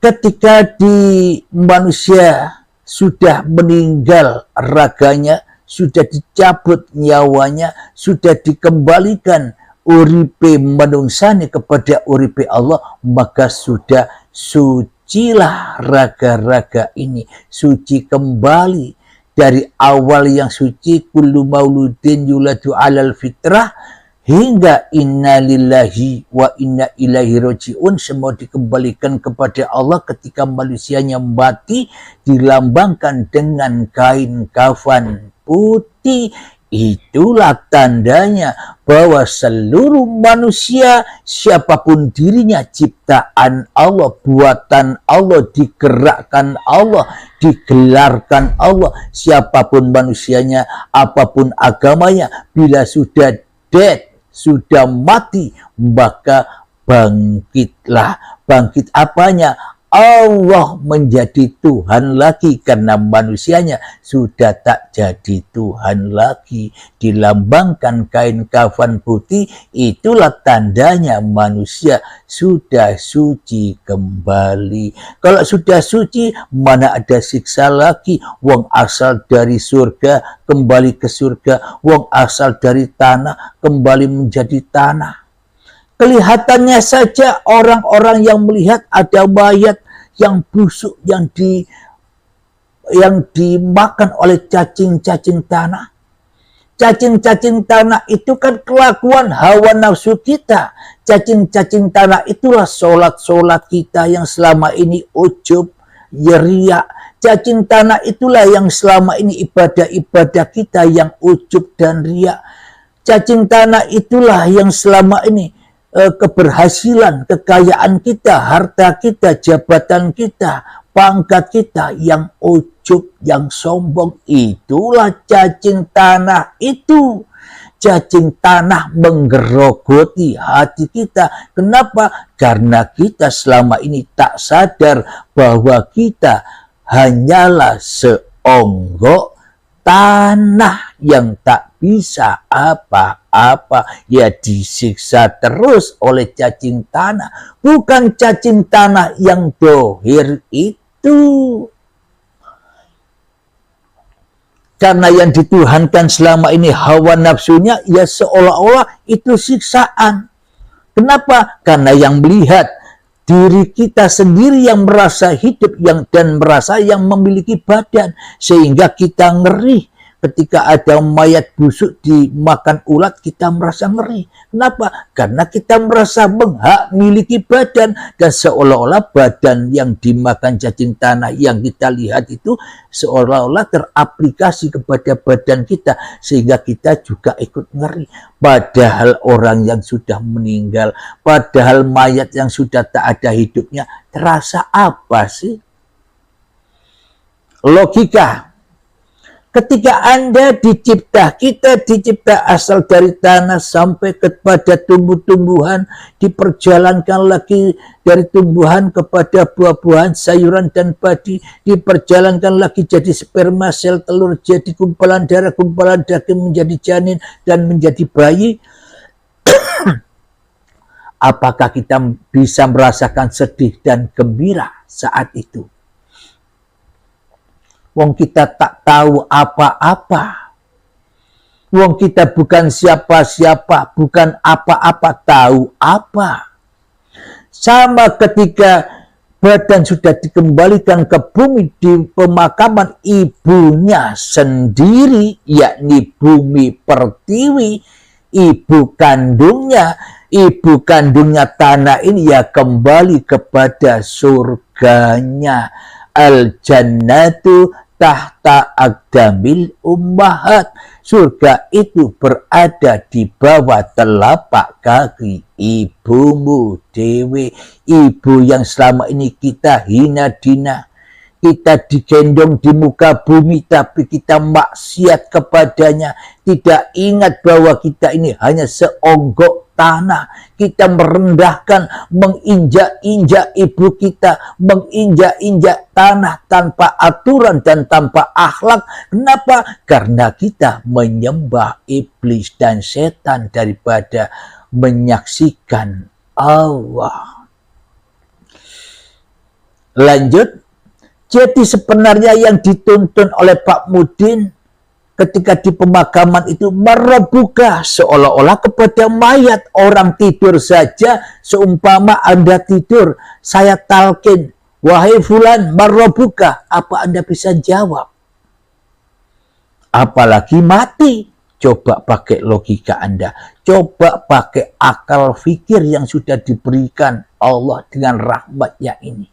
ketika di manusia sudah meninggal raganya, sudah dicabut nyawanya, sudah dikembalikan uripe manungsane kepada uripe Allah, maka sudah sucilah raga-raga ini, suci kembali dari awal yang suci, kullu mauludin yuladu alal fitrah, hingga inna lillahi wa inna ilaihi raji'un, semua dikembalikan kepada Allah ketika manusianya mati, dilambangkan dengan kain kafan putih. Itulah tandanya bahwa seluruh manusia, siapapun dirinya, ciptaan Allah, buatan Allah, digerakkan Allah, digelarkan Allah, siapapun manusianya, apapun agamanya, bila sudah dead, sudah mati, maka bangkitlah. Bangkit apanya? Allah menjadi Tuhan lagi, karena manusianya sudah tak jadi Tuhan lagi. Dilambangkan kain kafan putih, itulah tandanya manusia sudah suci kembali. Kalau sudah suci, mana ada siksa lagi? Wong asal dari surga kembali ke surga, wong asal dari tanah kembali menjadi tanah. Kelihatannya saja orang-orang yang melihat ada mayat yang busuk, yang dimakan oleh cacing-cacing tanah. Cacing-cacing tanah itu kan kelakuan hawa nafsu kita. Cacing-cacing tanah itulah solat-solat kita yang selama ini ujub, riya. Cacing tanah itulah yang selama ini ibadah-ibadah kita yang ujub dan riya. Cacing tanah itulah yang selama ini keberhasilan, kekayaan kita, harta kita, jabatan kita, pangkat kita yang ujub, yang sombong. Itulah cacing tanah itu. Cacing tanah menggerogoti hati kita. Kenapa? Karena kita selama ini tak sadar bahwa kita hanyalah seonggok tanah yang tak bisa apa-apa, ya disiksa terus oleh cacing tanah. Bukan cacing tanah yang dohir itu. Karena yang dituhankan selama ini hawa nafsunya, ya seolah-olah itu siksaan. Kenapa? Karena yang melihat diri kita sendiri yang merasa hidup dan merasa yang memiliki badan, sehingga kita ngeri. Ketika ada mayat busuk dimakan ulat, kita merasa ngeri. Kenapa? Karena kita merasa memiliki badan, dan seolah-olah badan yang dimakan cacing tanah yang kita lihat itu seolah-olah teraplikasi kepada badan kita, sehingga kita juga ikut ngeri. Padahal orang yang sudah meninggal, padahal mayat yang sudah tak ada hidupnya, terasa apa sih? Logika. Ketika Anda dicipta, kita dicipta asal dari tanah sampai kepada tumbuh-tumbuhan, diperjalankan lagi dari tumbuhan kepada buah-buahan, sayuran dan padi, diperjalankan lagi jadi sperma, sel telur, jadi gumpalan darah, gumpalan daging, menjadi janin, dan menjadi bayi. Apakah kita bisa merasakan sedih dan gembira saat itu? Wong kita tak tahu apa-apa. Wong kita bukan siapa-siapa, bukan apa-apa, tahu apa. Sama ketika badan sudah dikembalikan ke bumi di pemakaman ibunya sendiri, yakni bumi pertiwi, ibu kandungnya tanah ini ya kembali kepada surganya. Al-jannatu tahta aqdamil ummahat. Surga itu berada di bawah telapak kaki ibumu dewe. Ibu yang selama ini kita hina dina, kita digendong di muka bumi, tapi kita maksiat kepadanya. Tidak ingat bahwa kita ini hanya seonggok tanah. Kita merendahkan, menginjak-injak ibu kita, menginjak-injak tanah tanpa aturan dan tanpa akhlak. Kenapa? Karena kita menyembah iblis dan setan daripada menyaksikan Allah. Lanjut. Jadi sebenarnya yang dituntun oleh Pak Mudin ketika di pemakaman itu merebuka seolah-olah kepada mayat. Orang tidur saja, seumpama Anda tidur, saya talkin, wahai fulan, merebuka, apa Anda bisa jawab? Apalagi mati. Coba pakai logika Anda, coba pakai akal fikir yang sudah diberikan Allah dengan rahmatnya ini.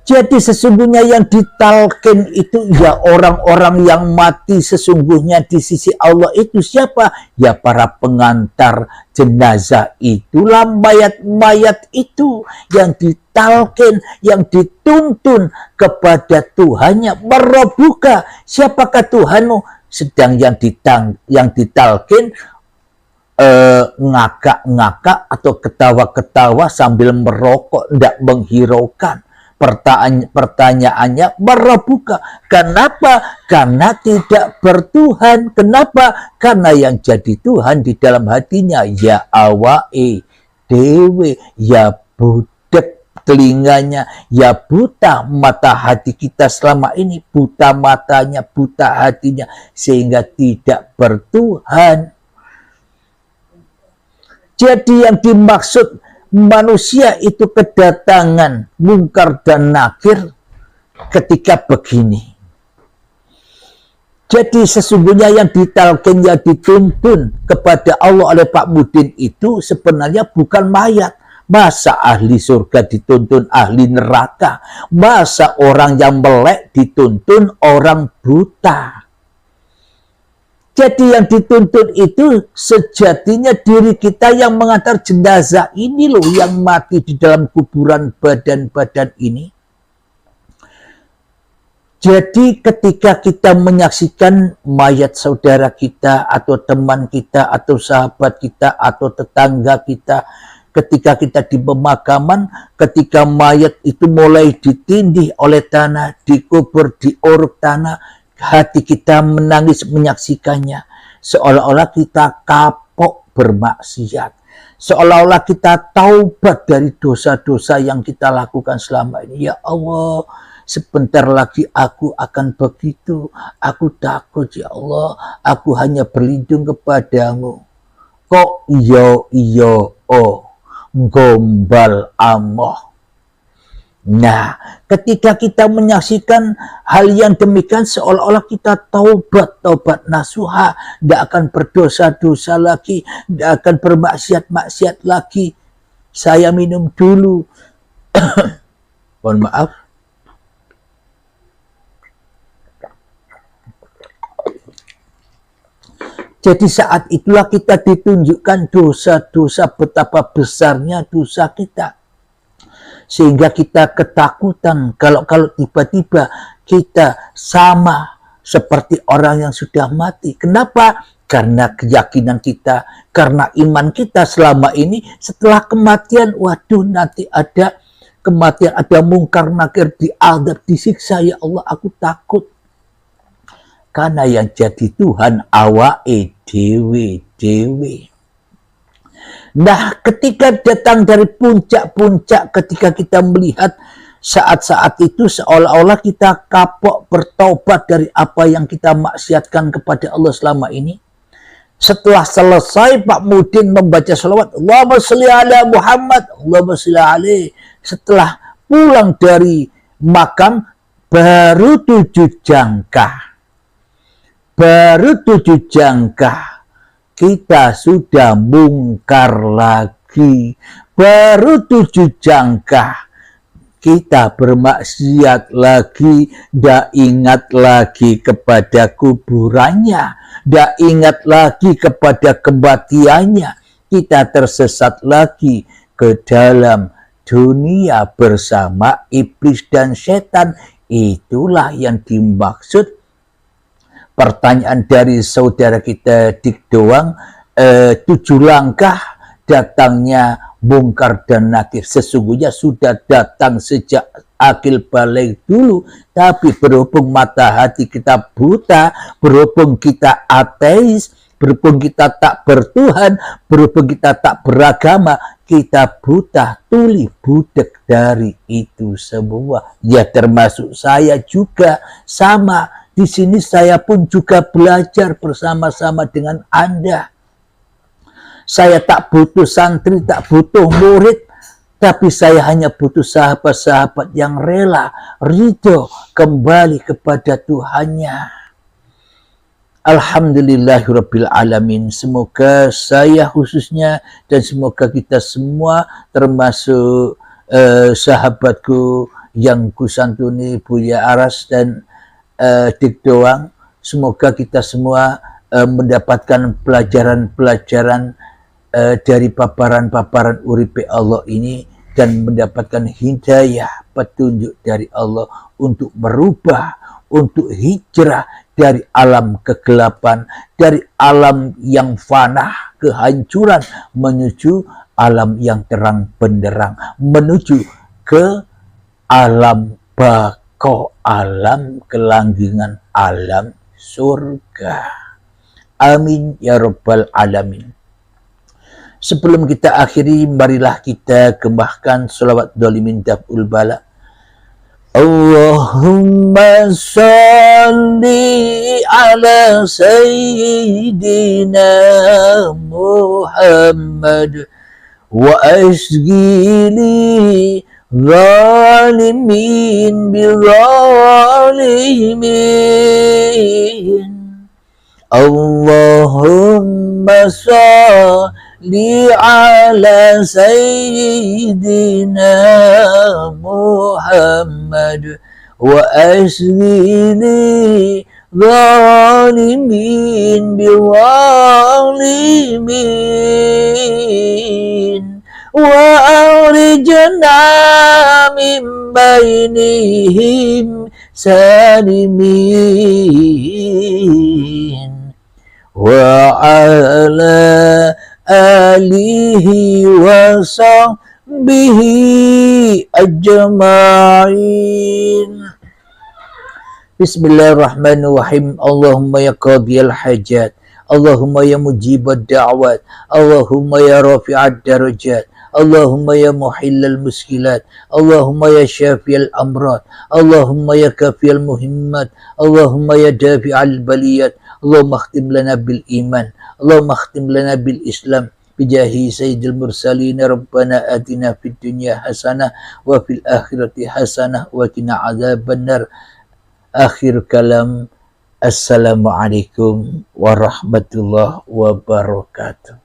Jadi sesungguhnya yang ditalkin itu ya orang-orang yang mati sesungguhnya di sisi Allah itu siapa? Ya para pengantar jenazah, itulah mayat-mayat itu yang ditalkin, yang dituntun kepada Tuhannya, merebuka. Siapakah Tuhanmu? Sedang yang ditalkin ngakak-ngakak atau ketawa-ketawa sambil merokok, tidak menghiraukan. Pertanyaannya merebuka. Kenapa? Karena tidak bertuhan. Kenapa? Karena yang jadi Tuhan di dalam hatinya ya awake dewe, ya budek telinganya, ya buta mata hati kita selama ini, buta matanya, buta hatinya, sehingga tidak bertuhan. Jadi yang dimaksud manusia itu kedatangan mungkar dan nakir ketika begini. Jadi sesungguhnya yang ditalkin, yang dituntun kepada Allah oleh Pak Mudin itu sebenarnya bukan mayat. Masa ahli surga dituntun ahli neraka? Masa orang yang melek dituntun orang buta? Jadi yang dituntut itu sejatinya diri kita yang mengantar jenazah ini loh, yang mati di dalam kuburan badan-badan ini. Jadi ketika kita menyaksikan mayat saudara kita atau teman kita atau sahabat kita atau tetangga kita, ketika kita di pemakaman, ketika mayat itu mulai ditindih oleh tanah, dikubur, diuruk tanah, hati kita menangis menyaksikannya. Seolah-olah kita kapok bermaksiat. Seolah-olah kita taubat dari dosa-dosa yang kita lakukan selama ini. Ya Allah, sebentar lagi aku akan begitu. Aku takut ya Allah, aku hanya berlindung kepadamu. Kok iyo gombal amoh. Nah, ketika kita menyaksikan hal yang demikian, seolah-olah kita taubat nasuha, tidak akan berdosa-dosa lagi, tidak akan bermaksiat-maksiat lagi. Saya minum dulu. Mohon maaf. Jadi saat itulah kita ditunjukkan dosa-dosa, betapa besarnya dosa kita. Sehingga kita ketakutan kalau tiba-tiba kita sama seperti orang yang sudah mati. Kenapa? Karena keyakinan kita, karena iman kita selama ini setelah kematian, waduh nanti ada kematian, ada mungkar nakir, diadab, disiksa, ya Allah aku takut. Karena yang jadi Tuhan awake dewe. Nah, ketika datang dari puncak-puncak, ketika kita melihat saat-saat itu seolah-olah kita kapok bertaubat dari apa yang kita maksiatkan kepada Allah selama ini. Setelah selesai Pak Mudin membaca salawat, Allahumma sholli ala Muhammad, Allahumma sholli alaihi. Setelah pulang dari makam, baru 7 jangkah. Kita sudah mungkar lagi. Baru 7 jangkah kita bermaksiat lagi. Tidak ingat lagi kepada kuburannya, tidak ingat lagi kepada kematiannya. Kita tersesat lagi ke dalam dunia bersama iblis dan setan. Itulah yang dimaksud pertanyaan dari saudara kita Dik Doang, 7 langkah datangnya mungkar dan nakir. Sesungguhnya sudah datang sejak akil balik dulu, tapi berhubung mata hati kita buta, berhubung kita ateis, berhubung kita tak bertuhan, berhubung kita tak beragama, kita buta, tuli, budek dari itu semua. Ya termasuk saya juga sama. Di sini saya pun juga belajar bersama-sama dengan Anda. Saya tak butuh santri, tak butuh murid, tapi saya hanya butuh sahabat-sahabat yang rela, ridho, kembali kepada Tuhannya. Alhamdulillahirabbil alamin. Semoga saya khususnya dan semoga kita semua termasuk sahabatku yang kusantuni Buya Aras dan Dik Doang, semoga kita semua mendapatkan pelajaran-pelajaran dari paparan-paparan uripe Allah ini dan mendapatkan hidayah, petunjuk dari Allah untuk merubah, untuk hijrah dari alam kegelapan, dari alam yang fana, kehancuran, menuju alam yang terang benderang, menuju ke alam bako, alam kelanggengan, alam surga. Amin ya rabbal alamin. Sebelum kita akhiri, marilah kita gembahkan selawat dolimin daf'ul bala. Allahumma salli ala sayyidina Muhammad wa asghili zalimin bizalimin. Allahumma salli ala sayyidina Muhammad wa asghili zalimin bizalimin. وأخرجنا من بينهم سالمين وعلى آله وصحبه أجمعين. Bismillahirrahmanirrahim. Allahumma ya qadiyal hajat, Allahumma ya mujibad da'wat, Allahumma ya rafi'ad darajat, Allahumma ya muhillal muskilat, Allahumma ya syafiyal amrat, Allahumma ya kafiyal muhimmat, Allahumma ya dafi'al baliyat, Allahumma akhtim lana bil iman, Allahumma akhtim lana bil islam, bijahi sayyidil mursalin, Rabbana atina fid dunya hasanah wa fil akhirati hasanah wa qina adzaban nar. Akhir kalam, assalamualaikum warahmatullahi wabarakatuh.